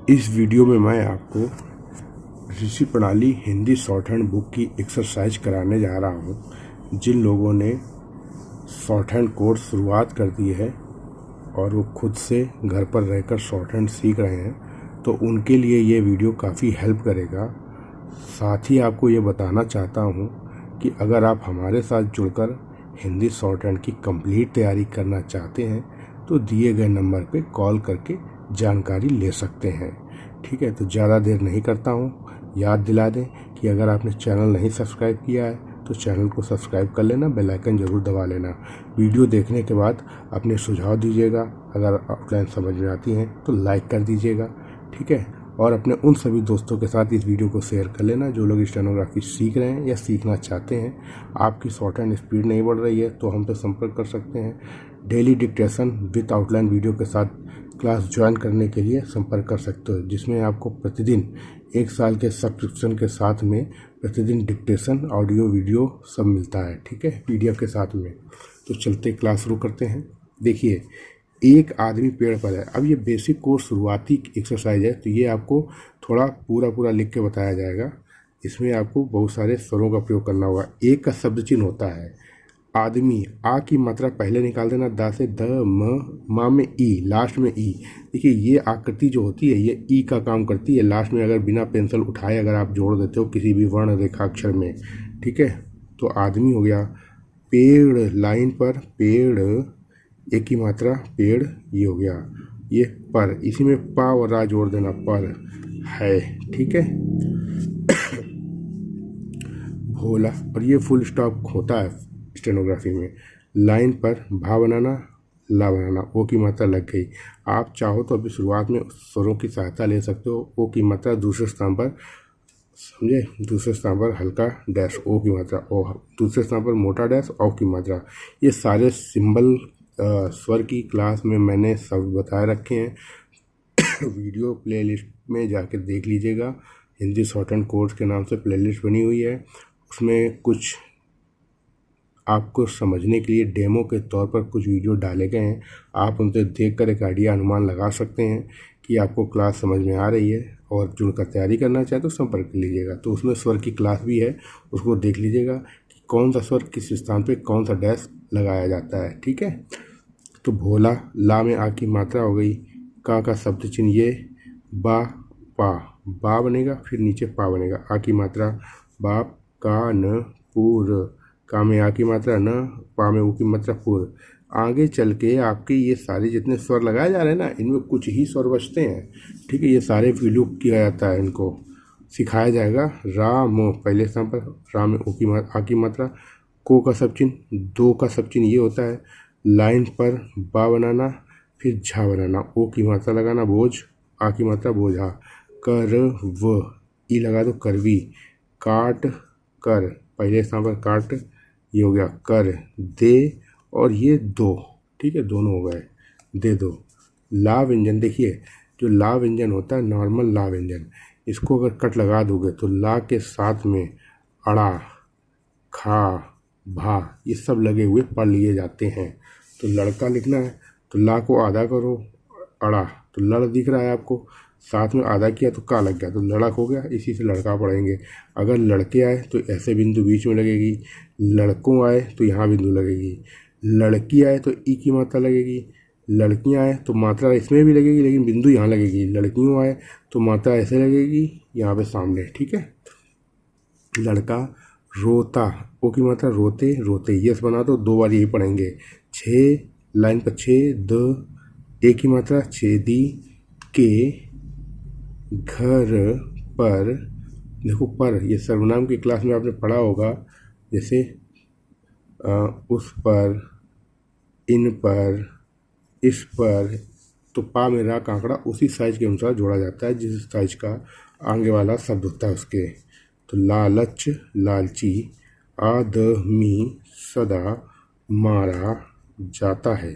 इस वीडियो में मैं आपको ऋषि प्रणाली हिंदी शॉर्ट हैंड बुक की एक्सरसाइज कराने जा रहा हूँ। जिन लोगों ने शॉर्ट हैंड कोर्स शुरुआत कर दी है और वो खुद से घर पर रहकर शॉर्ट हैंड सीख रहे हैं, तो उनके लिए ये वीडियो काफ़ी हेल्प करेगा। साथ ही आपको ये बताना चाहता हूँ कि अगर आप हमारे साथ जुड़कर हिंदी शॉर्ट हैंड की कंप्लीट तैयारी करना चाहते हैं तो दिए गए नंबर पे कॉल करके जानकारी ले सकते हैं। ठीक है, तो ज़्यादा देर नहीं करता हूँ। याद दिला दें कि अगर आपने चैनल नहीं सब्सक्राइब किया है तो चैनल को सब्सक्राइब कर लेना, बेल आइकन ज़रूर दबा लेना। वीडियो देखने के बाद अपने सुझाव दीजिएगा। अगर आउटलाइन समझ में आती हैं तो लाइक कर दीजिएगा। ठीक है, और अपने उन सभी दोस्तों के साथ इस वीडियो को शेयर कर लेना जो लोग स्टेनोग्राफी सीख रहे हैं या सीखना चाहते हैं। आपकी शॉर्ट हैंड स्पीड नहीं बढ़ रही है तो हम पे संपर्क कर सकते हैं। Daily dictation with outline video के साथ क्लास ज्वाइन करने के लिए संपर्क कर सकते हो, जिसमें आपको प्रतिदिन 1 साल के सब्सक्रिप्शन के साथ में प्रतिदिन डिक्टेशन, ऑडियो, वीडियो सब मिलता है। ठीक है, PDF के साथ में। तो चलते क्लास शुरू करते हैं। देखिए, एक आदमी पेड़ पर है। अब ये बेसिक कोर्स शुरुआती एक्सरसाइज है, तो ये आपको थोड़ा पूरा लिख के बताया जाएगा। इसमें आपको बहुत सारे स्वरों का प्रयोग करना होगा। एक का शब्द चिन्ह होता है आदमी। आ की मात्रा पहले निकाल देना, दा से द, मा में ई, लास्ट में ई। देखिए, ये आकृति जो होती है ये ई का काम करती है। लास्ट में अगर बिना पेंसिल उठाए अगर आप जोड़ देते हो किसी भी वर्ण रेखाक्षर में, ठीक है, तो आदमी हो गया। पेड़, लाइन पर पेड़, एक की मात्रा पेड़, ये हो गया। ये पर, इसी में पा और रा जोड़ देना, पर है। ठीक है, भोला, और ये फुल स्टॉप होता है स्टेनोग्राफी में। लाइन पर भा बनाना, ला बनाना, ओ की मात्रा लग गई। आप चाहो तो अभी शुरुआत में स्वरों की सहायता ले सकते हो। ओ की मात्रा दूसरे स्थान पर, समझे, दूसरे स्थान पर हल्का डैश, ओ की मात्रा, ओ। दूसरे स्थान पर मोटा डैश, ओ की मात्रा। ये सारे सिंबल स्वर की क्लास में मैंने सब बताए रखे हैं। वीडियो प्लेलिस्ट में जाकर देख लीजिएगा। हिंदी शॉर्ट हैंड कोर्स के नाम से प्लेलिस्ट बनी हुई है। उसमें कुछ आपको समझने के लिए डेमो के तौर पर कुछ वीडियो डाले गए हैं। आप उनसे देखकर एक आइडिया, अनुमान लगा सकते हैं कि आपको क्लास समझ में आ रही है। और जुड़कर तैयारी करना चाहे तो संपर्क कर लीजिएगा। तो उसमें स्वर की क्लास भी है, उसको देख लीजिएगा कि कौन सा स्वर किस स्थान पे कौन सा डैश लगाया जाता है। ठीक है, तो भोला, ला में आ की मात्रा हो गई, का शब्द चिन्ह ये, बा, पा, बा बनेगा, फिर नीचे पा बनेगा, आ की मात्रा, बाप, का, न, पूर, का में आ की मात्रा न, पा में ऊ की मात्रा पूर। आगे चल के आपके ये सारे जितने स्वर लगाए जा रहे हैं ना, इनमें कुछ ही स्वर बचते हैं। ठीक है, ये सारे विलुप्त किया जाता है, इनको सिखाया जाएगा। रा, मो, पहले स्थान पर रा में ऊ की आ की मात्रा, को का सब चिन्ह, दो का सब चिन्ह ये होता है। लाइन पर बा बनाना, फिर झा बनाना, ओ की मात्रा लगाना, बोझ, आ की मात्रा बोझा। कर, व, ई लगा दो, करवी। काट, कर, पहले स्थान पर काट, ये हो गया कर। दे, और ये दो, ठीक है, दोनों हो गए, दे दो। ला व्यंजन, देखिए जो ला व्यंजन होता है, नॉर्मल ला व्यंजन, इसको अगर कट लगा दोगे तो ला के साथ में अड़ा, खा, भा, ये सब लगे हुए पढ़ लिए जाते हैं। तो लड़का लिखना है तो ला को आधा करो, अड़ा, तो लड़ दिख रहा है आपको, साथ में आधा किया तो का लग गया, तो लड़क हो गया। इसी से लड़का पढ़ेंगे। अगर लड़के आए तो ऐसे बिंदु बीच में लगेगी, लड़कों आए तो यहाँ बिंदु लगेगी, लड़की आए तो ई की मात्रा लगेगी, लड़कियाँ आए तो मात्रा इसमें भी लगेगी लेकिन बिंदु यहाँ लगेगी, लड़कियों आए तो मात्रा ऐसे लगेगी यहाँ पे सामने। ठीक है, लड़का, रोता, ओ की मात्रा रोते, रोते, यस बना दो, 2 बार यही पढ़ेंगे। 6, लाइन पर 6, द, ए की मात्रा, छेदी, के, घर पर, देखो पर, ये सर्वनाम की क्लास में आपने पढ़ा होगा, जैसे उस पर, इन पर, इस पर। तो पा में रा का आंकड़ा उसी साइज के अनुसार जोड़ा जाता है जिस साइज का आगे वाला शब्द होता है उसके। तो लालच, लालची, आदमी, सदा, मारा जाता है,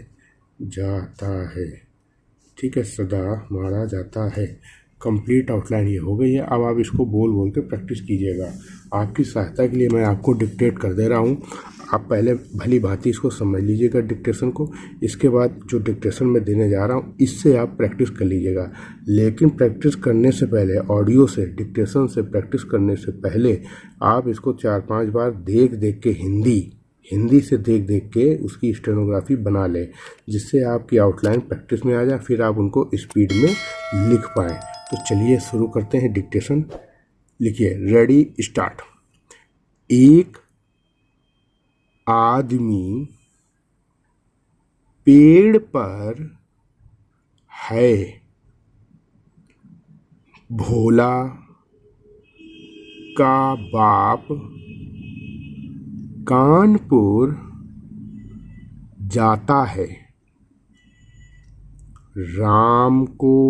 जाता है। ठीक है, सदा मारा जाता है। कंप्लीट आउटलाइन ये हो गई है। अब आप इसको बोल बोल के प्रैक्टिस कीजिएगा। आपकी सहायता के लिए मैं आपको डिक्टेट कर दे रहा हूँ। आप पहले भली भांति इसको समझ लीजिएगा डिक्टेशन को। इसके बाद जो डिक्टेशन मैं देने जा रहा हूँ इससे आप प्रैक्टिस कर लीजिएगा। लेकिन प्रैक्टिस करने से पहले ऑडियो से, डिक्टेशन से प्रैक्टिस करने से पहले आप इसको 4-5 बार देख देख के हिंदी से देख देख के उसकी स्टेनोग्राफी बना लें, जिससे आपकी आउटलाइन प्रैक्टिस में आ जाए, फिर आप उनको स्पीड में लिख पाएँ। तो चलिए शुरू करते हैं डिक्टेशन। लिखिए, रेडी स्टार्ट। एक आदमी पेड़ पर है, भोला का बाप कानपुर जाता है, राम को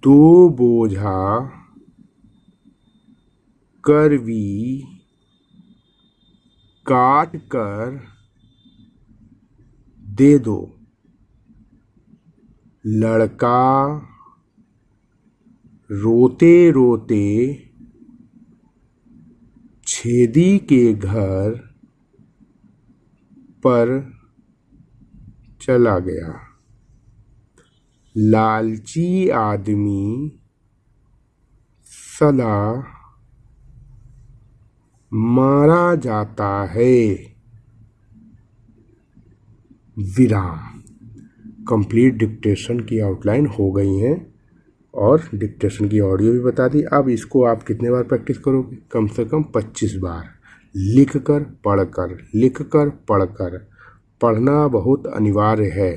2 बोझा करवी काट कर दे दो। लड़का रोते रोते छेदी के घर पर चला गया। लालची आदमी सदा मारा जाता है। विराम। कंप्लीट डिक्टेशन की आउटलाइन हो गई है और डिक्टेशन की ऑडियो भी बता दी। अब इसको आप कितने बार प्रैक्टिस करोगे? कम से कम 25 बार, लिख कर पढ़कर, लिख कर पढ़कर। पढ़ना बहुत अनिवार्य है,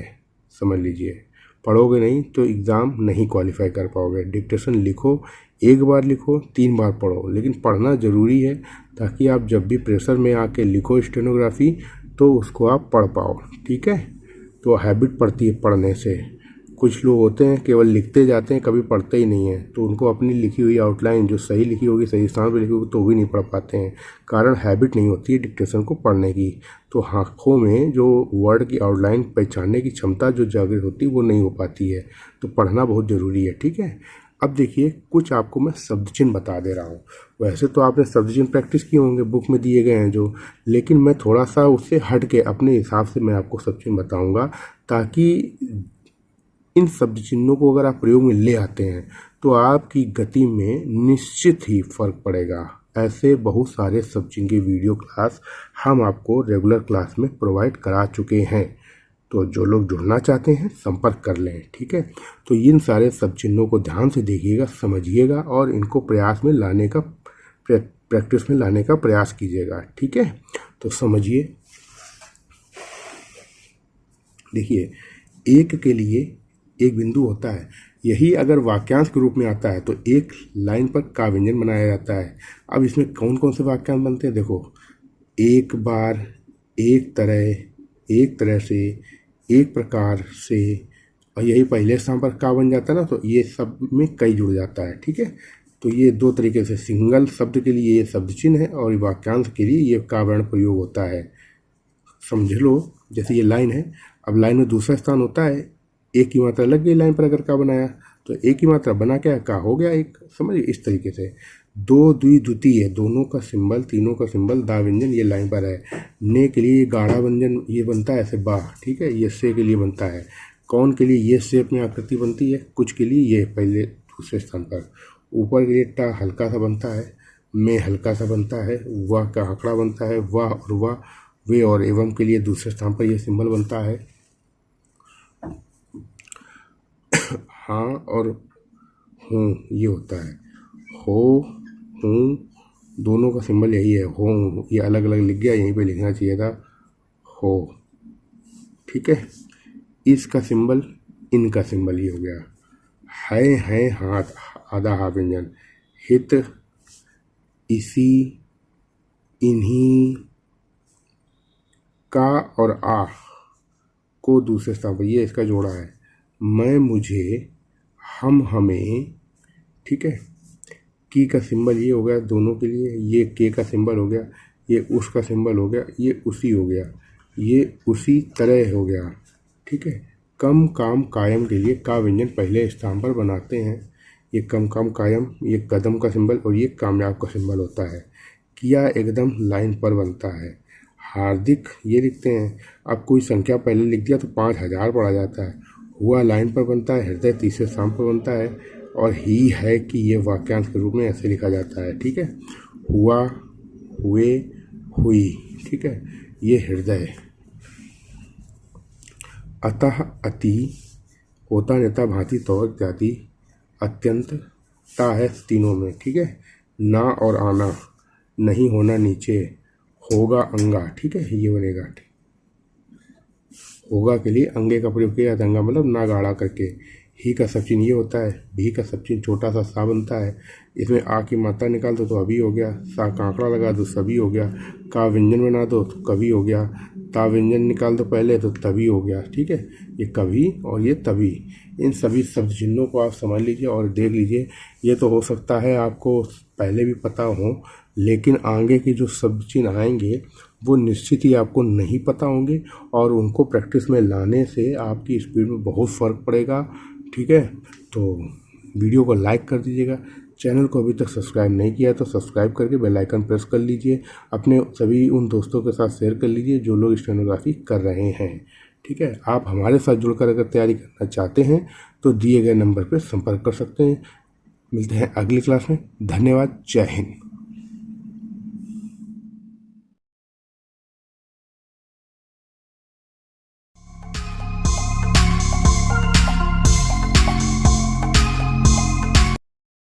समझ लीजिए। पढ़ोगे नहीं तो एग्ज़ाम नहीं क्वालिफाई कर पाओगे। डिक्टेशन लिखो, 1 बार लिखो, 3 बार पढ़ो, लेकिन पढ़ना ज़रूरी है ताकि आप जब भी प्रेशर में आके लिखो स्टेनोग्राफी तो उसको आप पढ़ पाओ। ठीक है, तो हैबिट पड़ती है पढ़ने से। कुछ लोग होते हैं केवल लिखते जाते हैं, कभी पढ़ते ही नहीं हैं, तो उनको अपनी लिखी हुई आउटलाइन जो सही लिखी होगी, सही स्थान पर लिखी होगी, तो भी नहीं पढ़ पाते हैं। कारण हैबिट नहीं होती है डिक्टेशन को पढ़ने की। तो आँखों में जो वर्ड की आउटलाइन पहचानने की क्षमता जो जागृत होती है वो नहीं हो पाती है। तो पढ़ना बहुत ज़रूरी है। ठीक है, अब देखिए कुछ आपको मैं शब्द चिन्ह बता दे रहा हूँ। वैसे तो आपने शब्द चिन्ह प्रैक्टिस किए होंगे, बुक में दिए गए हैं जो, लेकिन मैं थोड़ा सा उससे हट के अपने हिसाब से मैं आपको शब्द चिन्ह बताऊँगा, ताकि इन शब्द चिन्हों को अगर आप प्रयोग में ले आते हैं तो आपकी गति में निश्चित ही फर्क पड़ेगा। ऐसे बहुत सारे शब्द चिन्ह की वीडियो क्लास हम आपको रेगुलर क्लास में प्रोवाइड करा चुके हैं। तो जो लोग जुड़ना चाहते हैं संपर्क कर लें। ठीक है, तो इन सारे शब्द चिन्हों को ध्यान से देखिएगा, समझिएगा और इनको प्रयास में लाने का, प्रैक्टिस में लाने का प्रयास कीजिएगा। ठीक है, तो समझिए। देखिए, एक के लिए एक बिंदु होता है, यही अगर वाक्यांश के रूप में आता है तो एक लाइन पर का व्यंजन बनाया जाता है। अब इसमें कौन कौन से वाक्यांश बनते हैं? देखो, एक बार, एक तरह से, एक प्रकार से, और यही पहले स्थान पर का बन जाता है ना, तो ये सब में कई जुड़ जाता है। ठीक है, तो ये 2 तरीके से, सिंगल शब्द के लिए ये शब्द चिन्ह है और वाक्यांश के लिए ये का वर्ण प्रयोग होता है। समझ लो, जैसे ये लाइन है, अब लाइन में दूसरा स्थान होता है, एक की मात्रा लग गई लाइन पर अगर का बनाया तो एक की मात्रा बना क्या, का हो गया एक। समझिए, इस तरीके से 2 द्विद्वितीय, दोनों का सिंबल, तीनों का सिंबल, दा व्यंजन ये लाइन पर है। ने के लिए गाढ़ा व्यंजन ये बनता है ऐसे बा। ठीक है, ये से के लिए बनता है। कौन के लिए ये शेप में आकृति बनती है, कुछ के लिए ये पहले दूसरे स्थान पर। ऊपर के लिए टा हल्का सा बनता है, में हल्का सा बनता है, वाह का आंकड़ा बनता है, वाह और वाह, वे और एवं के लिए दूसरे स्थान पर यह सिंबल बनता है। हाँ और हूँ ये होता है, हो, हूँ, दोनों का सिंबल यही है। हो ये अलग अलग लिख गया, यहीं पे लिखना चाहिए था हो। ठीक है, इसका सिंबल, इनका सिंबल ये हो गया। है हाथ, आधा हा व्यंजन। हित, इसी, इन्हीं, का और आ को दूसरे स्थान पर, ये इसका जोड़ा है। मैं, मुझे, हम, हमें। ठीक है, की का सिंबल ये हो गया दोनों के लिए, ये के का सिंबल हो गया, ये उस का सिंबल हो गया, ये उसी हो गया, ये उसी तरह हो गया। ठीक है, कम काम कायम के लिए का व्यंजन पहले स्थान पर बनाते हैं। ये कम काम कायम, ये कदम का सिंबल और ये कामयाब का सिंबल होता है। किया एकदम लाइन पर बनता है। हार्दिक ये लिखते हैं। अब कोई संख्या पहले लिख दिया तो 5000 पढ़ा जाता है। हुआ लाइन पर बनता है, हृदय तीसरे स्थान पर बनता है, और ही है कि ये वाक्यांश के रूप में ऐसे लिखा जाता है। ठीक है, हुआ, हुए, हुई। ठीक है, ये हृदय। अतः, अति, होता, नेता, भांति, तो इत्यादि। अत्यंत, ता है तीनों में। ठीक है, ना और आना, नहीं होना नीचे, होगा अंगा। ठीक है, ये बनेगा। होगा के लिए अंगे का प्रयोग किया जाता है, अंगा मतलब ना गाढ़ा करके। ही का सब चिन्ह ये होता है, भी का सब चिन्ह छोटा सा सा बनता है। इसमें आ की मात्रा निकाल दो तो अभी हो गया, सा का आंकड़ा लगा दो सभी हो गया, का व्यंजन बना दो तो कभी हो गया, ता व्यंजन निकाल दो पहले तो तभी हो गया। ठीक है, ये कभी और ये तभी, इन सभी शब्द चिन्हों को आप समझ लीजिए और देख लीजिए। ये तो हो सकता है आपको पहले भी पता हो, लेकिन आगे के जो शब्द चिन्ह आएंगे वो निश्चित ही आपको नहीं पता होंगे, और उनको प्रैक्टिस में लाने से आपकी स्पीड में बहुत फ़र्क पड़ेगा। ठीक है, तो वीडियो को लाइक कर दीजिएगा। चैनल को अभी तक सब्सक्राइब नहीं किया है तो सब्सक्राइब करके बेल आइकन प्रेस कर लीजिए। अपने सभी उन दोस्तों के साथ शेयर कर लीजिए जो लोग स्टेनोग्राफी कर रहे हैं। ठीक है, आप हमारे साथ जुड़कर अगर तैयारी करना चाहते हैं तो दिए गए नंबर पर संपर्क कर सकते हैं। मिलते हैं अगली क्लास में। धन्यवाद। जय हिंद।